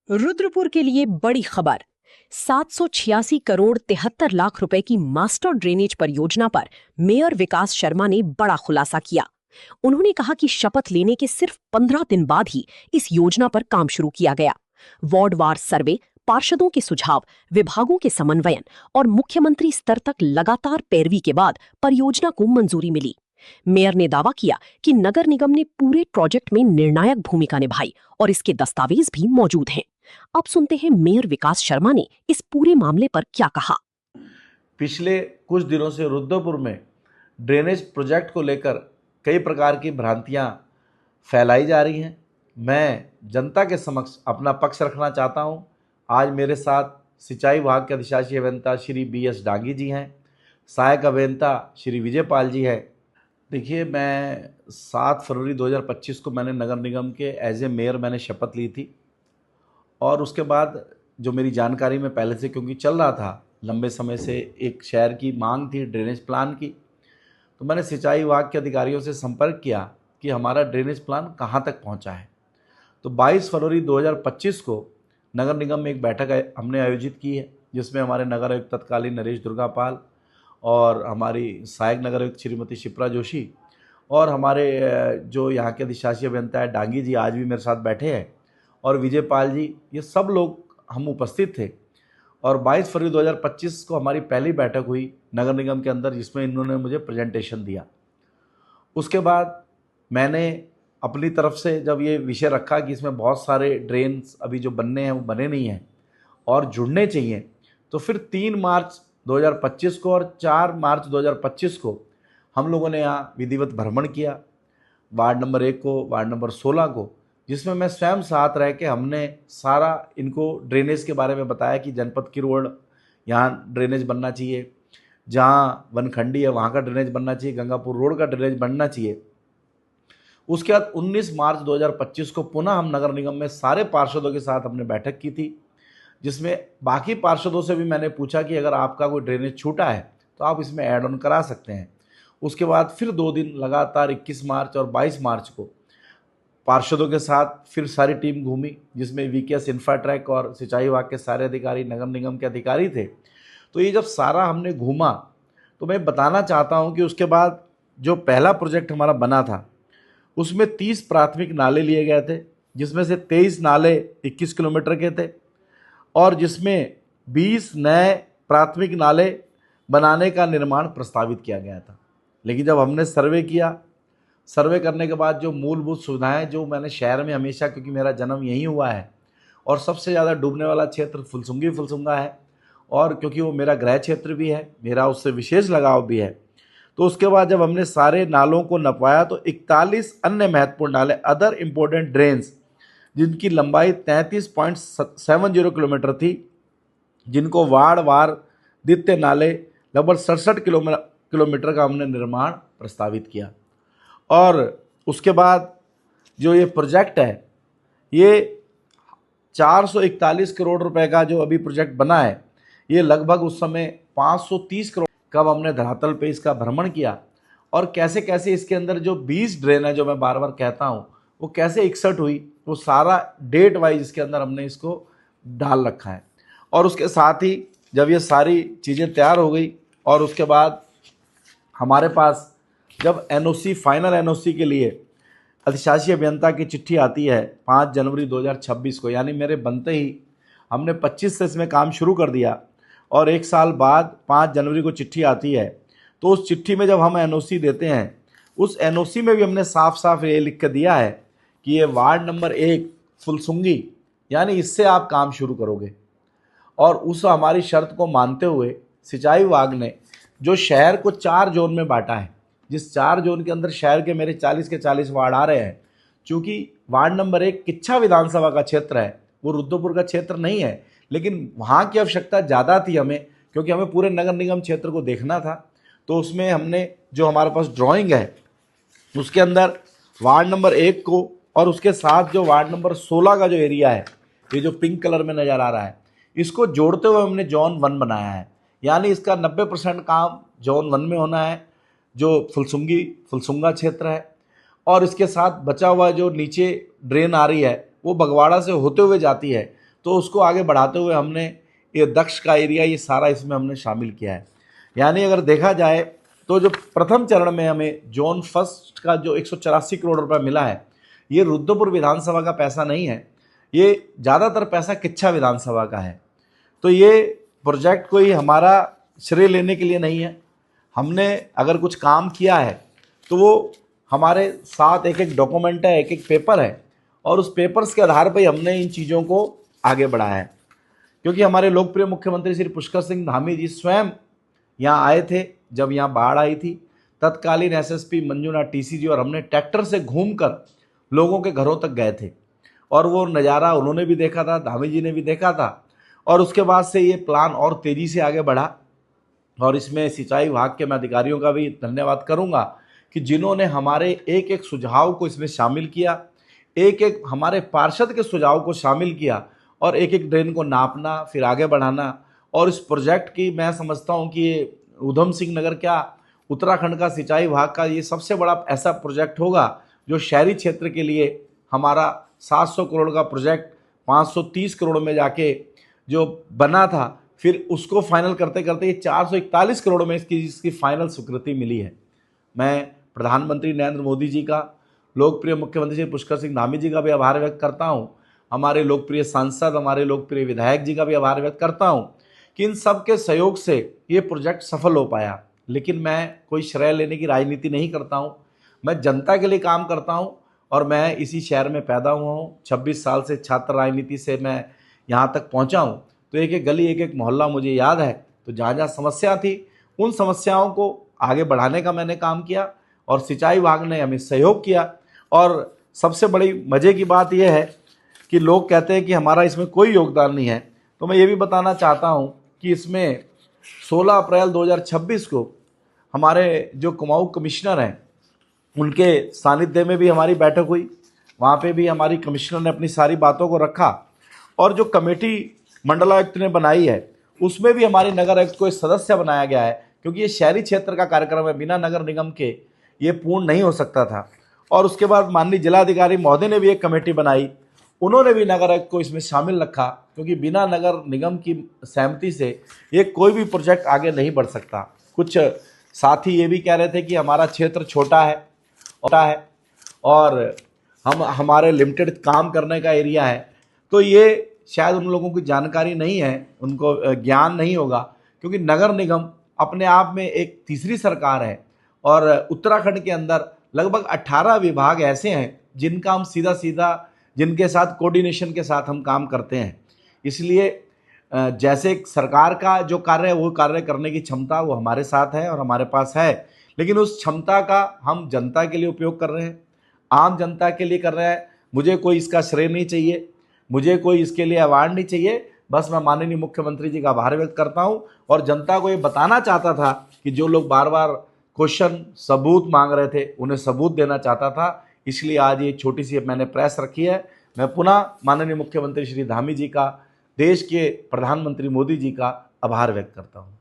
रुद्रपुर के लिए बड़ी खबर। 786 करोड़ 73 लाख रुपए की मास्टर ड्रेनेज परियोजना पर मेयर विकास शर्मा ने बड़ा खुलासा किया। उन्होंने कहा कि शपथ लेने के सिर्फ 15 दिन बाद ही इस योजना पर काम शुरू किया गया। वार्डवार सर्वे, पार्षदों के सुझाव, विभागों के समन्वयन और मुख्यमंत्री स्तर तक लगातार पैरवी के बाद परियोजना को मंजूरी मिली। मेयर ने दावा किया कि नगर निगम ने पूरे प्रोजेक्ट में निर्णायक भूमिका निभाई और इसके दस्तावेज भी मौजूद हैं। अब सुनते हैं मेयर विकास शर्मा ने इस पूरे मामले पर क्या कहा। पिछले कुछ दिनों से रुद्रपुर में ड्रेनेज प्रोजेक्ट को लेकर कई प्रकार की भ्रांतियां फैलाई जा रही हैं। मैं जनता के समक्ष अपना पक्ष रखना चाहता हूं। आज मेरे साथ सिंचाई विभाग के अधिशासी अभियंता श्री BS डांगी जी हैं, सहायक अभियंता श्री विजय पाल जी है। देखिए, मैं 7 फरवरी 2025 को मैंने नगर निगम के एज ए मेयर मैंने शपथ ली थी और उसके बाद जो मेरी जानकारी में पहले से क्योंकि चल रहा था, लंबे समय से एक शहर की मांग थी ड्रेनेज प्लान की, तो मैंने सिंचाई विभाग के अधिकारियों से संपर्क किया कि हमारा ड्रेनेज प्लान कहाँ तक पहुँचा है। तो 22 फरवरी 2025 को नगर निगम में एक बैठक हमने आयोजित की है, जिसमें हमारे नगर आयुक्त तत्कालीन नरेश दुर्गापाल और हमारी सहायक नगर आयुक्त श्रीमती शिप्रा जोशी और हमारे जो यहाँ के अधिशासी अभियंता है डांगी जी आज भी मेरे साथ बैठे हैं और विजय पाल जी, ये सब लोग हम उपस्थित थे। और 22 फरवरी 2025 को हमारी पहली बैठक हुई नगर निगम के अंदर, जिसमें इन्होंने मुझे प्रेजेंटेशन दिया। उसके बाद मैंने अपनी तरफ से जब ये विषय रखा कि इसमें बहुत सारे ड्रेन्स अभी जो बनने हैं वो बने नहीं हैं और जुड़ने चाहिए, तो फिर 3 मार्च 2025 को और 4 मार्च 2025 को हम लोगों ने यहाँ विधिवत भ्रमण किया, वार्ड नंबर 1 को, वार्ड नंबर 16 को, जिसमें मैं स्वयं साथ रह के हमने सारा इनको ड्रेनेज के बारे में बताया कि जनपद की रोड यहाँ ड्रेनेज बनना चाहिए, जहाँ वनखंडी है वहाँ का ड्रेनेज बनना चाहिए, गंगापुर रोड का ड्रेनेज बनना चाहिए। उसके बाद 19 मार्च 2025 को पुनः हम नगर निगम में सारे पार्षदों के साथ हमने बैठक की थी, जिसमें बाकी पार्षदों से भी मैंने पूछा कि अगर आपका कोई ड्रेनेज छूटा है तो आप इसमें ऐड ऑन करा सकते हैं। उसके बाद फिर 2 दिन लगातार 21 मार्च और 22 मार्च को पार्षदों के साथ फिर सारी टीम घूमी, जिसमें VKS इंफ्राट्रैक और सिंचाई विभाग के सारे अधिकारी, नगर निगम के अधिकारी थे। तो ये जब सारा हमने घूमा तो मैं बताना चाहता हूँ कि उसके बाद जो पहला प्रोजेक्ट हमारा बना था उसमें 30 प्राथमिक नाले लिए गए थे, जिसमें से 23 नाले 21 किलोमीटर के थे और जिसमें 20 नए प्राथमिक नाले बनाने का निर्माण प्रस्तावित किया गया था। लेकिन जब हमने सर्वे किया, सर्वे करने के बाद जो मूलभूत सुविधाएं जो मैंने शहर में हमेशा, क्योंकि मेरा जन्म यहीं हुआ है और सबसे ज़्यादा डूबने वाला क्षेत्र फुलसुंगा है और क्योंकि वो मेरा गृह क्षेत्र भी है, मेरा उससे विशेष लगाव भी है, तो उसके बाद जब हमने सारे नालों को नपवाया तो 41 अन्य महत्वपूर्ण नाले, अदर इम्पोर्टेंट ड्रेन्स, जिनकी लंबाई 33.70 किलोमीटर थी, जिनको वार्ड वार द्वितीय नाले लगभग 67 किलोमीटर का हमने निर्माण प्रस्तावित किया। और उसके बाद जो ये प्रोजेक्ट है, ये 441 करोड़ रुपए का जो अभी प्रोजेक्ट बना है, ये लगभग उस समय 530 करोड़। कब हमने धरातल पे इसका भ्रमण किया और कैसे कैसे इसके अंदर जो 20 ड्रेन है, जो मैं बार बार कहता हूँ, वो कैसे 61 हुई, वो सारा डेट वाइज इसके अंदर हमने इसको डाल रखा है। और उसके साथ ही जब ये सारी चीज़ें तैयार हो गई और उसके बाद हमारे पास जब NOC, फाइनल NOC के लिए अधिशासी अभियंता की चिट्ठी आती है 5 जनवरी 2026 को, यानी मेरे बनते ही हमने 25 से इसमें काम शुरू कर दिया और 1 साल बाद 5 जनवरी को चिट्ठी आती है, तो उस चिट्ठी में जब हम NOC देते हैं, उस NOC में भी हमने साफ साफ ये लिख कर दिया है कि ये वार्ड नंबर 1 फुलसुंगी, यानी इससे आप काम शुरू करोगे। और उस हमारी शर्त को मानते हुए सिंचाई विभाग ने जो शहर को 4 जोन में बांटा है, जिस 4 जोन के अंदर शहर के मेरे 40 के 40 वार्ड आ रहे हैं, चूँकि वार्ड नंबर 1 किच्छा विधानसभा का क्षेत्र है, वो रुद्रपुर का क्षेत्र नहीं है, लेकिन वहाँ की आवश्यकता ज़्यादा थी हमें, क्योंकि हमें पूरे नगर निगम क्षेत्र को देखना था। तो उसमें हमने जो हमारे पास ड्राइंग है उसके अंदर वार्ड नंबर 1 को और उसके साथ जो वार्ड नंबर 16 का जो एरिया है, ये जो पिंक कलर में नज़र आ रहा है, इसको जोड़ते हुए हमने जोन 1 बनाया है। यानी इसका 90% काम जोन 1 में होना है, जो फुलसुंगा क्षेत्र है, और इसके साथ बचा हुआ जो नीचे ड्रेन आ रही है वो बगवाड़ा से होते हुए जाती है, तो उसको आगे बढ़ाते हुए हमने ये दक्ष का एरिया, ये सारा इसमें हमने शामिल किया है। यानी अगर देखा जाए तो जो प्रथम चरण में हमें जोन फर्स्ट का जो 184 करोड़ रुपए मिला है, ये रुद्रपुर विधानसभा का पैसा नहीं है, ये ज़्यादातर पैसा किच्छा विधानसभा का है। तो ये प्रोजेक्ट कोई हमारा श्रेय लेने के लिए नहीं है। हमने अगर कुछ काम किया है तो वो हमारे साथ एक एक डॉक्यूमेंट है, एक एक पेपर है, और उस पेपर्स के आधार पर हमने इन चीज़ों को आगे बढ़ाया है। क्योंकि हमारे लोकप्रिय मुख्यमंत्री श्री पुष्कर सिंह धामी जी स्वयं यहाँ आए थे जब यहाँ बाढ़ आई थी। तत्कालीन एसएसपी मंजुनाथ टीसी जी और हमने ट्रैक्टर से घूमकर लोगों के घरों तक गए थे, और वो नज़ारा उन्होंने भी देखा था, धामी जी ने भी देखा था। और उसके बाद से ये प्लान और तेज़ी से आगे बढ़ा, और इसमें सिंचाई विभाग के मैं अधिकारियों का भी धन्यवाद करूंगा कि जिन्होंने हमारे एक एक सुझाव को इसमें शामिल किया, एक एक हमारे पार्षद के सुझाव को शामिल किया, और एक एक ड्रेन को नापना, फिर आगे बढ़ाना। और इस प्रोजेक्ट की मैं समझता हूँ कि ये ऊधम सिंह नगर क्या, उत्तराखंड का सिंचाई विभाग का ये सबसे बड़ा ऐसा प्रोजेक्ट होगा जो शहरी क्षेत्र के लिए हमारा 700 करोड़ का प्रोजेक्ट 530 करोड़ में जाके जो बना था, फिर उसको फाइनल करते करते ये 441 करोड़ में इसकी फाइनल स्वीकृति मिली है। मैं प्रधानमंत्री नरेंद्र मोदी जी का, लोकप्रिय मुख्यमंत्री श्री पुष्कर सिंह धामी जी का भी आभार व्यक्त करता हूँ, हमारे लोकप्रिय सांसद, हमारे लोकप्रिय विधायक जी का भी आभार व्यक्त करता हूँ कि इन सब के सहयोग से ये प्रोजेक्ट सफल हो पाया। लेकिन मैं कोई श्रेय लेने की राजनीति नहीं करता हूँ, मैं जनता के लिए काम करता हूँ, और मैं इसी शहर में पैदा हुआ हूँ। 26 साल से छात्र राजनीति से मैं यहाँ तक पहुँचा हूँ, तो एक एक गली, एक एक मोहल्ला मुझे याद है। तो जहाँ जहाँ समस्या थी, उन समस्याओं को आगे बढ़ाने का मैंने काम किया, और सिंचाई विभाग ने हमें सहयोग किया। और सबसे बड़ी मज़े की बात यह है कि लोग कहते हैं कि हमारा इसमें कोई योगदान नहीं है, तो मैं ये भी बताना चाहता हूँ कि इसमें 16 अप्रैल 2026 को हमारे जो कुमाऊं कमिश्नर हैं उनके सानिध्य में भी हमारी बैठक हुई। वहाँ पे भी हमारी कमिश्नर ने अपनी सारी बातों को रखा, और जो कमेटी मंडलायुक्त ने बनाई है उसमें भी हमारे नगर आयुक्त को एक सदस्य बनाया गया है, क्योंकि ये शहरी क्षेत्र का कार्यक्रम है, बिना नगर निगम के ये पूर्ण नहीं हो सकता था। और उसके बाद माननीय जिलाधिकारी महोदय ने भी एक कमेटी बनाई, उन्होंने भी नगर आयुक्त को इसमें शामिल रखा, क्योंकि बिना नगर निगम की सहमति से ये कोई भी प्रोजेक्ट आगे नहीं बढ़ सकता। कुछ साथी ये भी कह रहे थे कि हमारा क्षेत्र छोटा है और हमारे लिमिटेड काम करने का एरिया है, तो ये शायद उन लोगों की जानकारी नहीं है, उनको ज्ञान नहीं होगा, क्योंकि नगर निगम अपने आप में एक तीसरी सरकार है, और उत्तराखंड के अंदर लगभग 18 विभाग ऐसे हैं जिनका हम सीधा जिनके साथ कोऑर्डिनेशन के साथ हम काम करते हैं। इसलिए जैसे सरकार का जो कार्य है वो कार्य करने की क्षमता वो हमारे साथ है और हमारे पास है, लेकिन उस क्षमता का हम जनता के लिए उपयोग कर रहे हैं, आम जनता के लिए कर रहे हैं। मुझे कोई इसका श्रेय नहीं चाहिए, मुझे कोई इसके लिए अवार्ड नहीं चाहिए, बस मैं माननीय मुख्यमंत्री जी का आभार व्यक्त करता हूं, और जनता को ये बताना चाहता था कि जो लोग बार बार क्वेश्चन सबूत मांग रहे थे उन्हें सबूत देना चाहता था। इसलिए आज ये छोटी सी मैंने प्रेस रखी है। मैं पुनः माननीय मुख्यमंत्री श्री धामी जी का, देश के प्रधानमंत्री मोदी जी का आभार व्यक्त करता हूँ।